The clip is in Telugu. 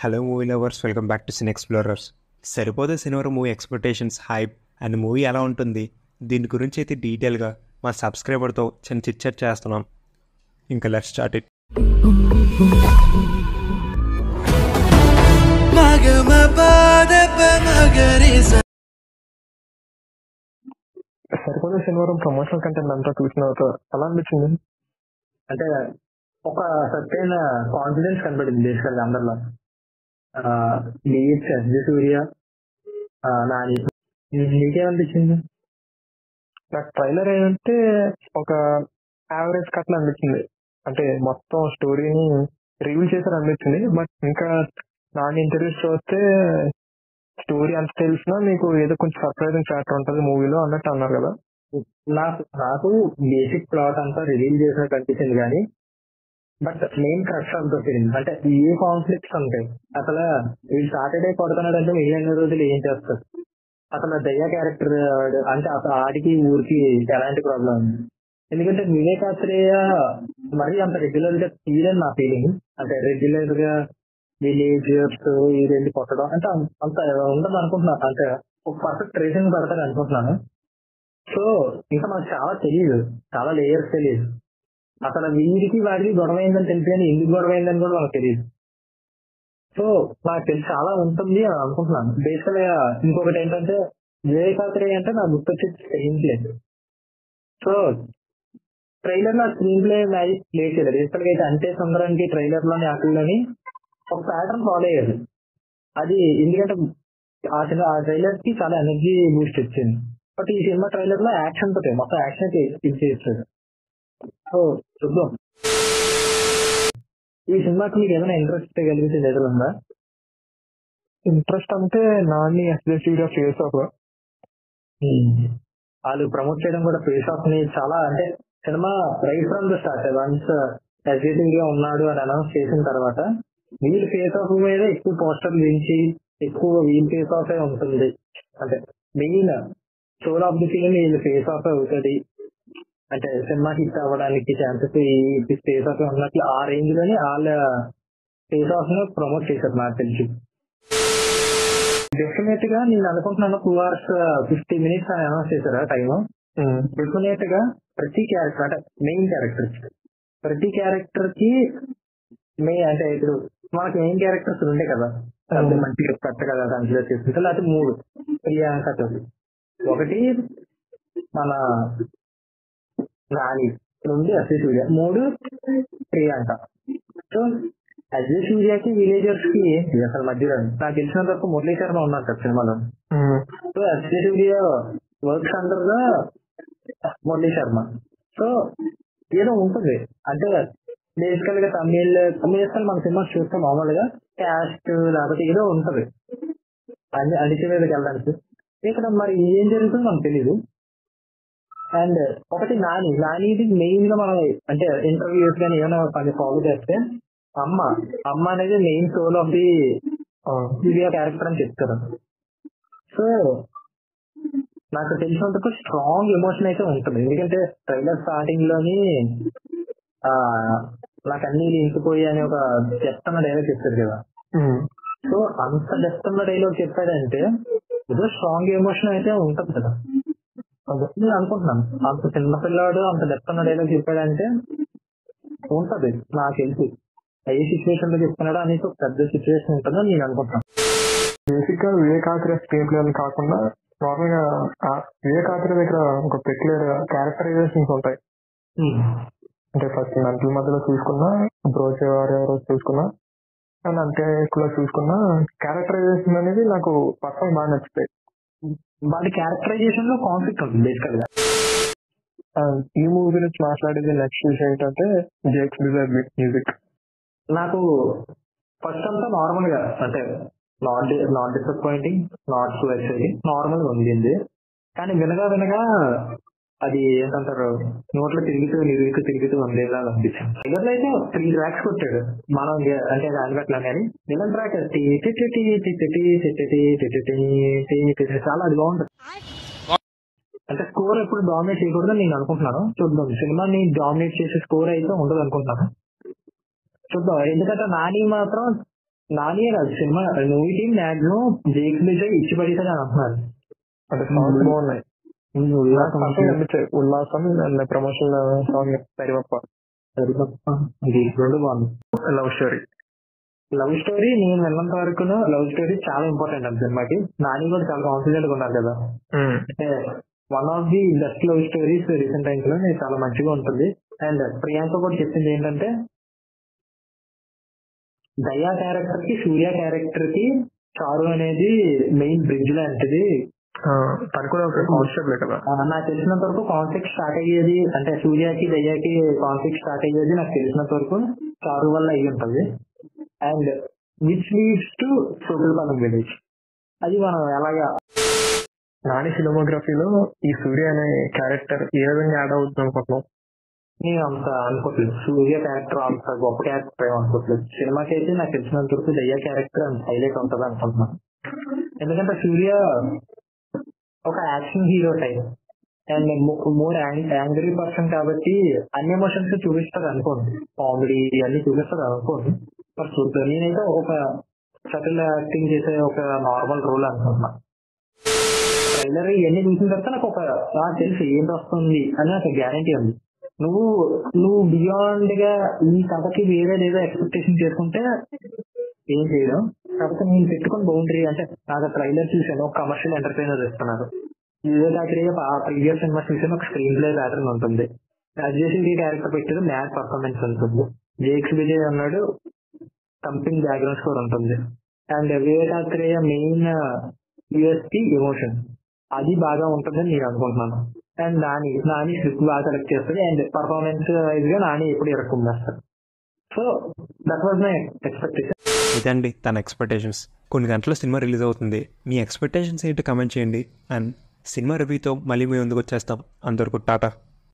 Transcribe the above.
Hello movie lovers, welcome back to Cine Explorers. సరిపోతే సినిమా movie expectations, hype and movie ఎలా ఉంటుంది, దీని గురించి అయితే డీటెయిల్గా మా సబ్స్క్రైబర్తో చిన్న చిట్ చేస్తున్నాం. ఇంకా లెట్స్ స్టార్ట్ ఇట్. సరిపోతే శనివారం ప్రమోషనల్ కంటెంట్ అంతా చూసిన తర్వాత ఎలా అనిపించింది? అంటే ఒక సర్టైన్ కాన్ఫిడెన్స్ కనబడింది బేసికల్గా అందరిలో. లీడ్స్ ఎస్జి సూర్య, నాని. నీకేమనిపించింది? నాకు ట్రైలర్ ఏంటంటే ఒక యావరేజ్ కట్లా అనిపించింది. అంటే మొత్తం స్టోరీని రివీల్ చేశారు అనిపించింది. బట్ ఇంకా నాని ఇంటర్వ్యూస్ చూస్తే స్టోరీ అంత తెలిసినా మీకు ఏదో కొంచెం సర్ప్రైజింగ్ ఫ్యాక్టర్ ఉంటుంది మూవీలో అన్నట్టు అన్నారు కదా. నాకు బేసిక్ ప్లాట్ అంతా రివీల్ చేసినట్టు అనిపించింది, కానీ బట్ మెయిన్ క్రష్ అంతా తెలియదు. అంటే ఏ కాన్ఫ్లిక్ట్స్ ఉంటాయి అసలు. వీళ్ళు సాటర్డే కొడుతున్నాడు అంటే మిగిలిన రోజులు ఏం చేస్తారు? అసలు దయ్య క్యారెక్టర్ అంటే అసలు ఆడికి ఊరికి ఎలాంటి ప్రాబ్లం ఉంది? ఎందుకంటే వివేకాత్రేయ మరీ అంత రెగ్యులర్ గా తీయని నా ఫీలింగ్. అంటే రెగ్యులర్ గా విలేజర్స్ ఈ రెండు కొట్టడం అంటే అంత ఉండదు అనుకుంటున్నాను. అంటే ఒక పర్ఫెక్ట్ రీజన్ పడతాను అనుకుంటున్నాను. సో ఇంకా మనకు చాలా తెలియదు, చాలా లేయర్స్ తెలియదు. అసలు వీడికి వాడికి గొడవ అయిందని తెలిసి కానీ ఎందుకు గొడవ అయిందని కూడా మనకు తెలియదు. సో నాకు తెలిసి చాలా ఉంటుంది అని అనుకుంటున్నాను. బేసికల్ గా ఇంకొకటి ఏంటంటే వివేకాత్రేయ అంటే నాకు గుర్తొచ్చి స్క్రీన్ ప్లే. సో ట్రైలర్ లో స్క్రీన్ ప్లే మ్యాజిక్ ప్లే చేయలేదు. బేసికల్ గా అయితే అంటే సుందరానికి ట్రైలర్ లోని ఆటల్లోని ఒక ప్యాటర్న్ ఫాలో అయ్యేది. అది ఎందుకంటే ఆ ట్రైలర్ కి చాలా ఎనర్జీ బూస్ట్ వచ్చింది. బట్ ఈ సినిమా ట్రైలర్ లో యాక్షన్ తోటే మొత్తం యాక్షన్ చేస్తాడు. సో చూద్దాం. ఈ సినిమాకి మీకు ఏదైనా ఇంట్రెస్ట్ కలిగితే ఎదురుందా? ఇంట్రెస్ట్ అంటే నాని ఎస్జే ఫేస్ ఆఫ్ వాళ్ళు ప్రమోట్ చేయడం కూడా ఫేస్ ఆఫ్ ని చాలా, అంటే cinema right from the start once SJ గా ఉన్నాడు అని అనౌన్స్ చేసిన తర్వాత వీళ్ళు ఫేస్ ఆఫ్ మీద ఎక్కువ పోస్టర్లు దించి ఎక్కువ వీల్ ఫేస్ ఆఫ్ ఉంటుంది. అంటే main soul of the film వీళ్ళు ఫేస్ ఆఫ్ అవుతుంది. అంటే సినిమా హిట్ అవ్వడానికి ఛాన్సెస్ ఈ ఫేస్ ఆఫ్ ఉన్నట్లు ఆ రేంజ్ లోనే వాళ్ళ ఫేస్ ఆఫ్ ను ప్రమోట్ చేశారు నాకు తెలిసి. డెఫినెట్ గా నేను అనుకుంటున్నాను 2 hours 50 minutes అని అనౌన్స్ చేశారు టైమ్. డెఫినెట్ గా ప్రతి క్యారెక్టర్ అంటే మెయిన్ క్యారెక్టర్ కి అంటే ఇప్పుడు మనకి మెయిన్ క్యారెక్టర్స్ ఉంటాయి కదా, మంచిగా కరెక్ట్ కదా కన్సిడర్ చేసుకుంటే. లేకపోతే 3 ప్రియాంక చోటి, ఒకటి మన నాని, 2 ఎస్జే సూర్య, 3 ప్రియాంక. సో ఎస్జే సూర్యకి విలేజర్స్ కి అసలు మధ్యలో నాకు తెలిసినంత వరకు మురళీ శర్మ ఉన్నారు కదా సినిమాలో. సో ఎస్జే సూర్య వర్క్స్ అండర్ గా మురళీ శర్మ. సో ఏదో ఉంటుంది అంటే బేసికల్ గా తమిళ మన సినిమా చూస్తే మామూలుగా క్యాస్ట్ లేకపోతే ఏదో ఉంటది అడిచి మీదకి వెళ్ళడానికి. ఇక్కడ మరి ఏం జరుగుతుందో మనకు తెలీదు. అండ్ ఒకటి నానిది మెయిన్ గా మనం అంటే ఇంటర్వ్యూస్ కానీ ఏమైనా పని ఫాలో చేస్తే అమ్మ అనేది main soul of the Surya character అని చెప్తారు. సో నాకు తెలిసినందుకు స్ట్రాంగ్ ఎమోషన్ అయితే ఉంటుంది. ఎందుకంటే ట్రైలర్ స్టార్టింగ్ లోని నాకు అన్ని ఇంకిపోయి అని ఒక డెప్త్ అన్న డైలాగ్ చెప్తారు కదా. సో అంత డెప్త్ అన్న డైలాగ్ చెప్పాడంటే ఏదో స్ట్రాంగ్ ఎమోషన్ అయితే ఉంటుంది కదా. నేను అనుకుంటున్నాను అంత చిన్న పిల్లాడు అంత డెప్త్ అన్న డైలాగ్ చెప్పాడంటే ఉంటది. నాకు తెలిసి ఏ సిచ్యువేషన్ లో చెప్తున్నాడో అనేది ఒక పెద్ద సిచ్యువేషన్ ఉంటుందని నేను అనుకుంటున్నాను. బేసిక్ గా వివేకాత్రేయ స్క్రీన్ ప్లే కాకుండా నార్మల్ గా వివేకాత్రేయ దగ్గర ఒక పెక్యులర్ క్యారెక్టరైజేషన్స్ ఉంటాయి. అంటే ఫస్ట్ మెంటల్ మధ్యలో చూసుకున్నా, బ్రోచేవారు చూసుకున్నా, అండ్ అంటే ఎక్కువ చూసుకున్నా క్యారెక్టరైజేషన్ అనేది నాకు పర్సనల్ బాగా నచ్చుతాయి. వాటి క్యారెక్టరైజేషన్ లో కాన్ఫ్లిక్ట్ ఉంటుంది బేసికల్ గా. ఈ మూవీ గురించి మాట్లాడేది నెక్స్ట్ విషయం ఏంటంటే జేక్స్ డిజైర్ మ్యూజిక్. నాకు ఫస్ట్ అంతా నార్మల్ గా అంటే not disappointing, not so exciting, normal గా ఉంది. కానీ వినగా అది ఏంటంటారు నోట్లో తిరుగుతూ ఉండేలా అనిపించింది. ఇవన్నీ అయితే 3 tracks కొట్టాడు మనం అంటే దానిపట్ల. కానీ విలన్ ట్రాక్ చాలా అది బాగుంటుంది. అంటే స్కోర్ ఎప్పుడు డామినేట్ చేయకూడదని నేను అనుకుంటున్నాను. చూద్దాం, సినిమాని డామినేట్ చేసే స్కోర్ అయితే ఉండదు అనుకుంటున్నాను. చూద్దాం. ఎందుకంటే నాని మాత్రం నాని కాదు cinema movie team maximum Jakes Vijay ఇచ్చి పడేసాడు అని అంటున్నారు. అంటే సాంగ్స్ బాగున్నాయి, ఉల్లాసం కనిపించాయి. ఉల్లాసం అండ్ ప్రమోషన్ సాంగ్ సరిపప్ప, ఇది రెండు బాగుంది. Love story. లవ్ స్టోరీ నేను విన్నంత వరకు లవ్ స్టోరీ చాలా ఇంపార్టెంట్ అండి సినిమాకి. నాని కూడా చాలా కాన్ఫిడెంట్ గా ఉన్నారు కదా, అంటే one of the best love stories recent times లో చాలా మంచిగా ఉంటుంది. అండ్ ప్రియాంక కూడా చెప్పింది ఏంటంటే దయా క్యారెక్టర్ కి సూర్య క్యారెక్టర్ కి చారు అనేది మెయిన్ బ్రిడ్జ్ లాంటిది. తను కూడా ఒక కాన్సెప్ట్ కదా. నాకు తెలిసినంత వరకు కాన్ఫ్లిక్ట్ స్టార్ట్ అయ్యేది అంటే సూర్యకి దయ్యాకి కాన్ఫ్లిక్ట్ స్టార్ట్ అయ్యేది నాకు తెలిసినంత వరకు చారు వల్ల అయ్యి ఉంటది. And which leads to Sokulapalem village. అది మనం ఎలాగా నాని ఫిల్మోగ్రఫీలో ఈ సూర్య అనే క్యారెక్టర్ ఏ విధంగా యాడ్ అవుతుంది అనుకుంటున్నాం? నేను అంత అనుకోవట్లేదు. సూర్య క్యారెక్టర్ అంత గొప్ప క్యారెక్టర్ అనుకోవట్లేదు. సినిమాకి అయితే నాకు తెలిసినంత వరకు దయ్యా క్యారెక్టర్ అంత హైలైట్ ఉంటుంది అనుకుంటున్నాను. ఎందుకంటే సూర్య ఒక action hero type and more angry person కాబట్టి అన్ని ఎమోషన్స్ చూపిస్తారు అనుకోండి, కామెడీ ఇవన్నీ చూపిస్తారు అనుకోండి. బట్ నేనైతే ఒక సటిల్ యాక్టింగ్ చేసే ఒక నార్మల్ రోల్ అనుకుంటున్నా. ట్రైలర్ ఇవన్నీ చూసిన తర్వాత నాకు తెలుసు ఏంటి వస్తుంది అని నాకు గ్యారంటీ ఉంది. నువ్వు బియాండ్ గా ఈ కథకి వేరేదేదో ఎక్స్పెక్టేషన్ చేసుకుంటే ఏం చేయడం. కాకపోతే నేను పెట్టుకుని బౌండరీ అంటే నాకు ట్రైలర్ చూసాను, ఒక కమర్షియల్ ఎంటర్టైనర్ ఇస్తున్నారు. ప్రీవియస్ సినిమా చూసాను, ఒక స్క్రీన్ ప్లే ప్యాటర్న్ ఉంటుంది. అజయ్ క్యారెక్టర్ పెట్టారు, మ్యాథ్ పర్ఫార్మెన్స్ ఉంటుంది. జేక్స్ విజయ్ అన్నాడు, కంపింగ్ బ్యాక్గ్రౌండ్ స్కోర్ ఉంటుంది. And Vivekathreya main USP emotion అది బాగా ఉంటుందని నేను అనుకుంటున్నాను. అండ్ నాని స్క్రిప్ట్ బాగా సెలెక్ట్ చేస్తుంది. అండ్ పర్ఫార్మెన్స్ వైజ్ గా నాని ఎప్పుడు ఇరక్కుందేస్తారు. So that was my expectation. ఇదండి తన ఎక్స్పెక్టేషన్స్. కొన్ని గంటల్లో సినిమా రిలీజ్ అవుతుంది. మీ ఎక్స్పెక్టేషన్స్ ఏంటి కమెంట్ చేయండి. అండ్ సినిమా రివ్యూతో మళ్ళీ మీ ముందుకు వచ్చేస్తాం. అంతవరకు టాటా.